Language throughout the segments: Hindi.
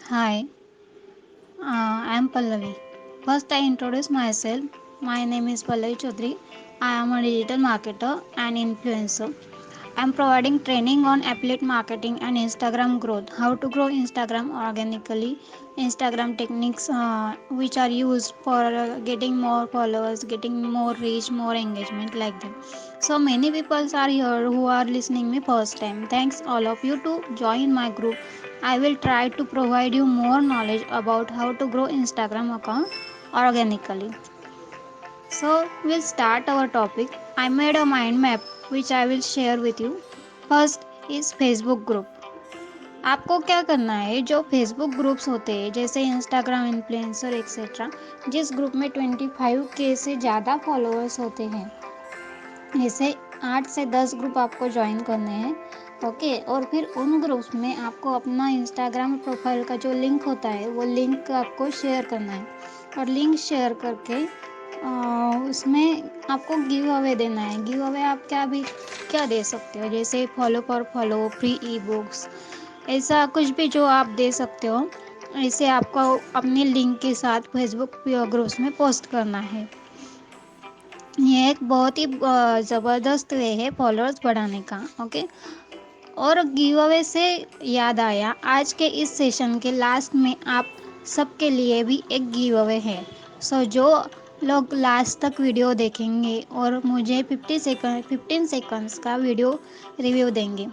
Hi, I am Pallavi. First, I introduce myself. My name is Pallavi Chaudhary. I am a digital marketer and influencer. I am providing training on affiliate marketing and Instagram growth. How to grow Instagram organically, Instagram techniques which are used for getting more followers, getting more reach, more engagement like that. So many people are here who are listening me first time. Thanks all of you to join my group. I will try to provide you more knowledge about how to grow Instagram account organically. So we'll start our topic. I made a mind map which I will share with you. First is Facebook group. आपको क्या करना है, जो फेसबुक ग्रुप्स होते हैं जैसे इंस्टाग्राम इन्फ्लुएंसर एक्सेट्रा, जिस ग्रुप में 25K से ज़्यादा फॉलोअर्स होते हैं, ऐसे 8 से 10 ग्रुप आपको ज्वाइन करने हैं। ओके, और फिर उन ग्रुप्स में आपको अपना इंस्टाग्राम प्रोफाइल का जो लिंक होता है वो लिंक आपको शेयर करना है। और लिंक शेयर करके उसमें आपको गिव अवे देना है। गिव अवे आप क्या दे सकते हो, जैसे फॉलो पर फॉलो, फ्री ई बुक्स, ऐसा कुछ भी जो आप दे सकते हो। ऐसे आपको अपने लिंक के साथ फेसबुक ग्रुप्स में पोस्ट करना है। ये एक बहुत ही ज़बरदस्त वे है फॉलोअर्स बढ़ाने का। ओके, और गिव अवे से याद आया, आज के इस सेशन के लास्ट में आप सबके लिए भी एक गिव अवे है। सो जो लोग लास्ट तक वीडियो देखेंगे और मुझे 15 सेकंड्स का वीडियो रिव्यू देंगे,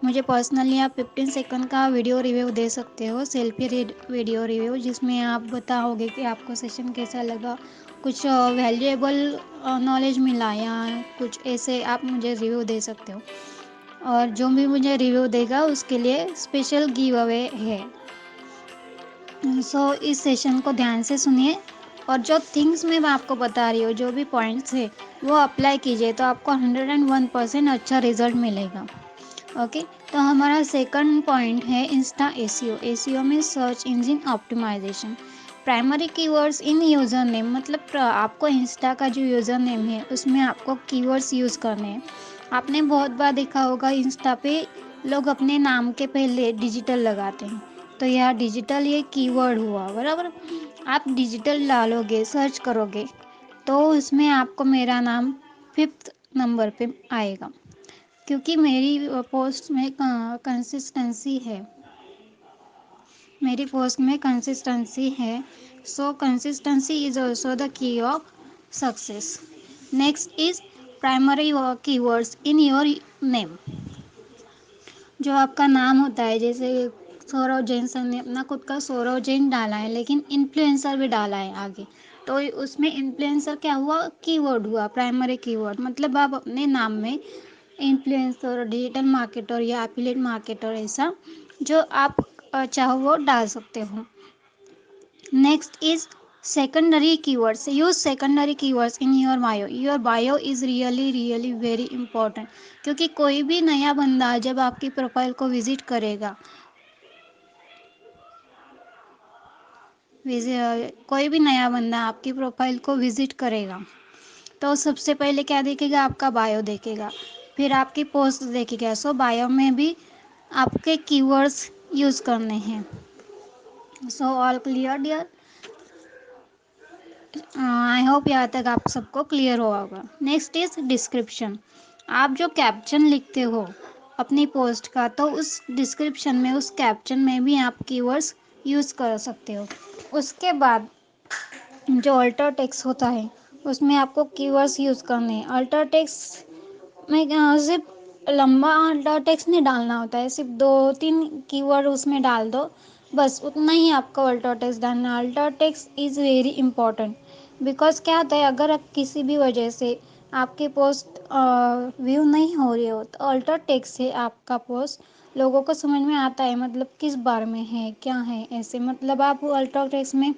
मुझे पर्सनली आप 15 सेकंड का वीडियो रिव्यू दे सकते हो, सेल्फी वीडियो रिव्यू, जिसमें आप बताओगे कि आपको सेशन कैसा लगा, कुछ वैल्यूएबल नॉलेज मिला या कुछ ऐसे आप मुझे रिव्यू दे सकते हो। और जो भी मुझे रिव्यू देगा उसके लिए स्पेशल गिव अवे है। सो इस सेशन को ध्यान से सुनिए, और जो थिंग्स मैं आपको बता रही हूँ, जो भी पॉइंट्स है वो अप्लाई कीजिए तो आपको 101% अच्छा रिजल्ट मिलेगा। ओके, तो हमारा सेकंड पॉइंट है इंस्टा एसीओ। एसीओ में search engine optimization. Primary keywords in user name, मतलब आपको इंस्टा का जो यूज़र नेम है उसमें आपको कीवर्ड्स यूज़ करने हैं। आपने बहुत बार देखा होगा इंस्टा पे लोग अपने नाम के पहले डिजिटल लगाते हैं, तो यह डिजिटल ये कीवर्ड हुआ, बराबर। आप डिजिटल डालोगे, सर्च करोगे, तो उसमें आपको मेरा नाम 5th नंबर पे आएगा, क्योंकि मेरी पोस्ट में कंसिस्टेंसी है। मेरी पोस्ट में कंसिस्टेंसी है। सो consistency is also the key of success. Next is primary keywords in your name. जो आपका नाम होता है, जैसे सौरव जैन सर ने अपना खुद का सौरव जैन डाला है, लेकिन इन्फ्लुएंसर भी डाला है आगे, तो उसमें इन्फ्लुएंसर क्या हुआ, कीवर्ड हुआ, प्राइमरी कीवर्ड। मतलब आप अपने नाम में इन्फ्लुएंसर, डिजिटल मार्केटर या एफिलिएट मार्केटर, ऐसा जो आप चाहो वो डाल सकते हो। Next is secondary keywords. Use secondary keywords in your bio. Your bio is really really very important, क्योंकि कोई भी नया बंदा जब आपकी प्रोफाइल को विजिट करेगा, कोई भी नया बंदा आपकी प्रोफाइल को विजिट करेगा तो सबसे पहले क्या देखेगा, आपका बायो देखेगा, फिर आपकी पोस्ट देखेगा। सो बायो में भी आपके कीवर्ड्स यूज़ करने हैं। So all clear dear, I hope यहाँ तक आप सबको क्लियर हुआ होगा। Next is description. आप जो कैप्शन लिखते हो अपनी पोस्ट का, तो उस डिस्क्रिप्शन में, उस कैप्शन में भी आप कीवर्ड्स यूज़ कर सकते हो। उसके बाद जो अल्टर टेक्स्ट होता है उसमें आपको कीवर्ड्स यूज़ करने हैं। अल्टर टेक्स्ट में सिर्फ लंबा अल्टर टेक्स्ट नहीं डालना होता है, सिर्फ 2-3 कीवर्ड उसमें डाल दो, बस उतना ही आपको अल्टर टेक्स्ट डालना। Alter text is very important, because क्या होता है, अगर आप किसी भी वजह से आपकी पोस्ट व्यू नहीं हो रही हो, तो अल्टर टेक्स्ट से आपका पोस्ट लोगों को समझ में आता है, मतलब किस बारे में है, क्या है, ऐसे। मतलब आप अल्टर टेक्स्ट में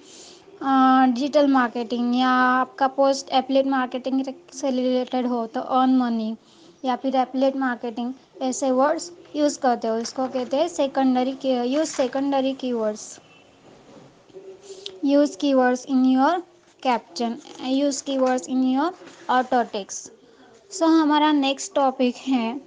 डिजिटल मार्केटिंग या आपका पोस्ट एफिलिएट मार्केटिंग से रिलेटेड हो तो अर्न मनी, या फिर एफिलिएट मार्केटिंग, ऐसे वर्ड्स यूज़ करते हो। इसको कहते हैं secondary. Use secondary keywords. Use keywords in your caption, use keywords in your alt text. So हमारा नेक्स्ट टॉपिक है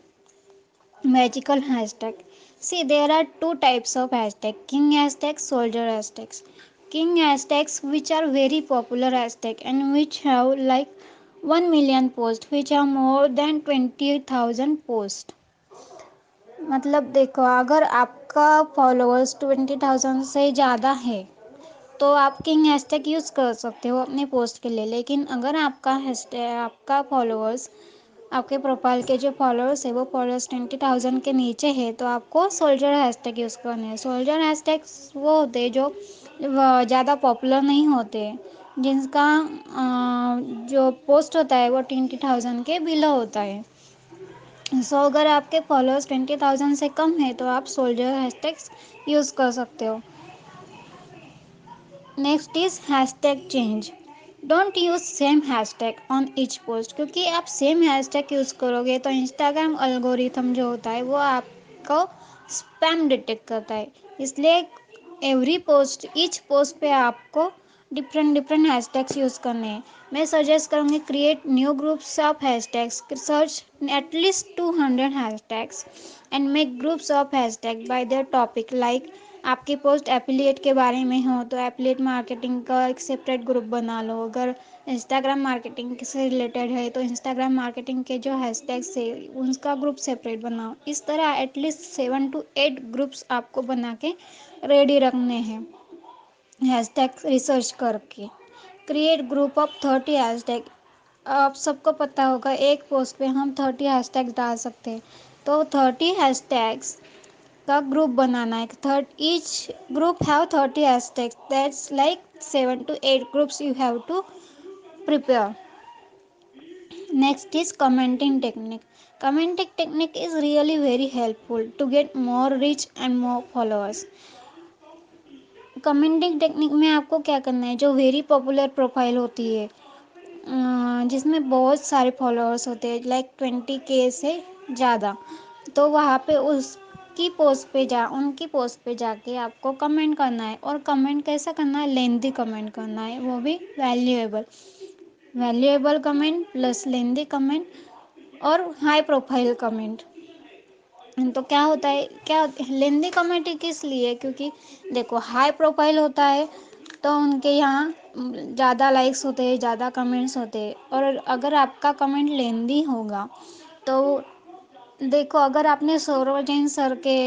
magical hashtag. See, there are two types of hashtag: king hashtags, soldier hashtags. King hashtags, which are very popular hashtag and which have like 1 million posts, which are more than 20,000 posts. मतलब देखो, अगर आपका फॉलोअर्स 20,000 से ज़्यादा है तो आप किंग हैशटैग यूज़ कर सकते हो अपने पोस्ट के लिए। लेकिन अगर आपका हैशटैग, आपका फॉलोअर्स, आपके प्रोफाइल के जो फॉलोअर्स है वो फॉलोअर्स 20,000 के नीचे है तो आपको सोल्जर हैशटैग यूज़ करना है। सोल्जर हैशटैग्स वो होते हैं जो ज़्यादा पॉपुलर नहीं होते, जिनका जो पोस्ट होता है वो 20,000 के बिलो होता है। अगर आपके फॉलोअर्स 20,000 से कम है तो आप सोल्जर हैशटैग्स यूज़ कर सकते हो। Next is hashtag change. Don't use same hashtag on each post, क्योंकि आप सेम हैशटैग यूज़ करोगे तो इंस्टाग्राम एल्गोरिथम जो होता है वो आपको स्पैम डिटेक्ट करता है। इसलिए एवरी पोस्ट, ईच पोस्ट पे आपको डिफरेंट डिफरेंट हैशटैग्स यूज़ करने हैं। मैं सजेस्ट करूँगी create new groups of hashtags, search at least 200 hashtags and make groups of hashtag bye there topic. Like आपकी पोस्ट एफिलिएट के बारे में हो तो एफिलिएट मार्केटिंग का एक सेपरेट ग्रुप बना लो। अगर इंस्टाग्राम मार्केटिंग से रिलेटेड है तो इंस्टाग्राम मार्केटिंग के जो हैशटैग्स है उनका ग्रुप सेपरेट बनाओ। इस तरह एटलीस्ट 7 to 8 ग्रुप्स आपको बना के रेडी रखने हैं हैशटैग रिसर्च करके। Create group of 30 hashtag. आप सबको पता होगा एक पोस्ट पे हम 30 हैशटैग डाल सकते हैं, तो 30 हैशटैग्स का ग्रुप बनाना है। Third each group have 30 hashtags, that's like 7 to 8 groups you have to prepare. Next is commenting technique. Commenting technique is really very helpful to get more reach and more followers. Commenting technique में आपको क्या करना है, जो वेरी पॉपुलर प्रोफाइल होती है जिसमें बहुत सारे फॉलोअर्स होते हैं लाइक 20K से ज़्यादा, तो वहाँ पे उसकी पोस्ट पे उनकी पोस्ट पे जाके आपको कमेंट करना है। और कमेंट कैसा करना है, लेंदी कमेंट करना है, वो भी वैल्यूएबल। वैल्यूएबल कमेंट प्लस लेंदी कमेंट और हाई प्रोफाइल कमेंट। तो क्या होता है, क्या लेंदी कमेंट किस लिए, क्योंकि देखो हाई प्रोफाइल होता है तो उनके यहाँ ज़्यादा लाइक्स होते हैं, ज़्यादा कमेंट्स होते हैं। और अगर आपका कमेंट लेंदी होगा तो देखो, अगर आपने सौरव जैन सर के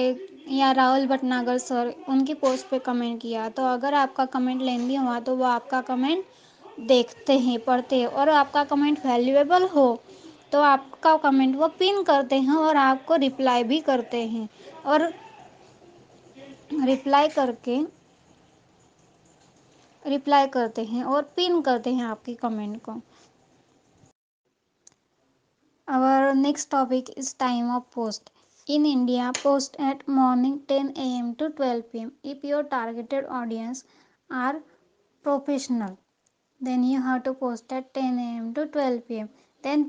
या राहुल भटनागर सर उनकी पोस्ट पे कमेंट किया, तो अगर आपका कमेंट लेंदी हुआ तो वो आपका कमेंट देखते हैं, पढ़ते हैं, और आपका कमेंट वैल्यूएबल हो तो आपका कमेंट वो पिन करते हैं और आपको रिप्लाई भी करते हैं। और रिप्लाई करके रिप्लाई करते हैं और पिन करते हैं आपकी कमेंट को। Our next topic is time of post. In India, post at morning 10 a.m. to 12 p.m. If your targeted audience are professional, then you have to post at 10 a.m. to 12 p.m. Then,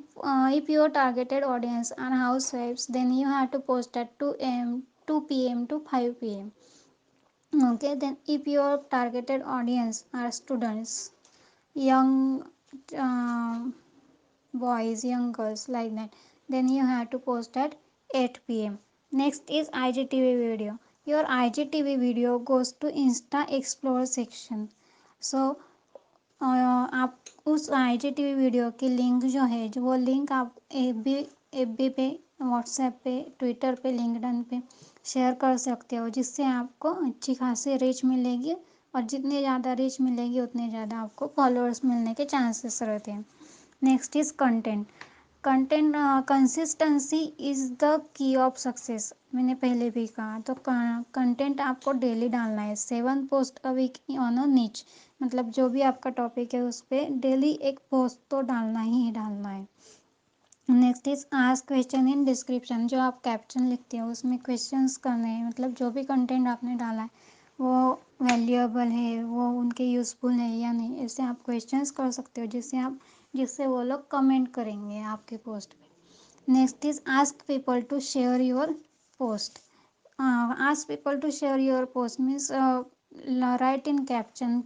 if your targeted audience are housewives, then you have to post at 2 p.m. to 5 p.m. Okay, then if your targeted audience are students, young uh, boys, young girls, like that, then you have to post at 8 p.m. Next is IGTV video. Your IGTV video goes to Insta Explore section. So आप उस IGTV वीडियो की लिंक जो है, जो वो लिंक आप एफ बी पे, व्हाट्सएप पे, ट्विटर पे, लिंक्डइन पे शेयर कर सकते हो, जिससे आपको अच्छी खासी रीच मिलेगी। और जितनी ज़्यादा रीच मिलेगी उतने ज़्यादा आपको फॉलोअर्स मिलने के चांसेस रहते हैं। Next is content. Content consistency is the key of success, मैंने पहले भी कहा। तो कंटेंट आपको डेली डालना है, 7 post a week on a niche, मतलब जो भी आपका टॉपिक है उस पर डेली एक पोस्ट तो डालना ही डालना है। Next is ask question in description. जो आप कैप्शन लिखते हो उसमें क्वेश्चंस करने हैं, मतलब जो भी कंटेंट आपने डाला है वो वैल्यूएबल है, वो उनके यूज़फुल है या नहीं, ऐसे आप क्वेश्चंस कर सकते हो जिससे वो लोग कमेंट करेंगे आपके पोस्ट पे। Next is ask people to share your post. ask people to share your post means write in caption,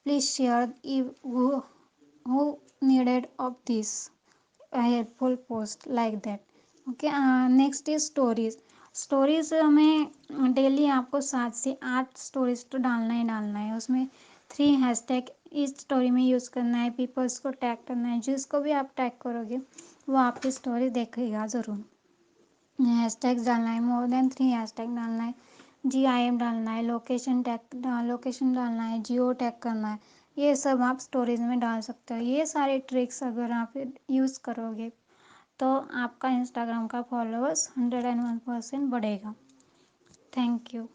please share if who needed of this a helpful post, like that. Okay, next is stories. Stories में डेली आपको 7 से 8 स्टोरीज तो डालना ही डालना है। उसमें 3 हैशटैग इस स्टोरी में यूज़ करना है, पीपल्स को टैग करना है। जिसको भी आप टैग करोगे वो आपकी स्टोरी देखेगा ज़रूर। हैशटैग्स डालना है, मोर देन 3 हैशटैग डालना है, GIF डालना है, लोकेशन डालना है, जियो टैग करना है। ये सब आप स्टोरीज में डाल सकते हो। ये सारे ट्रिक्स अगर आप यूज़ करोगे तो आपका इंस्टाग्राम का फॉलोअर्स 101% बढ़ेगा। Thank you.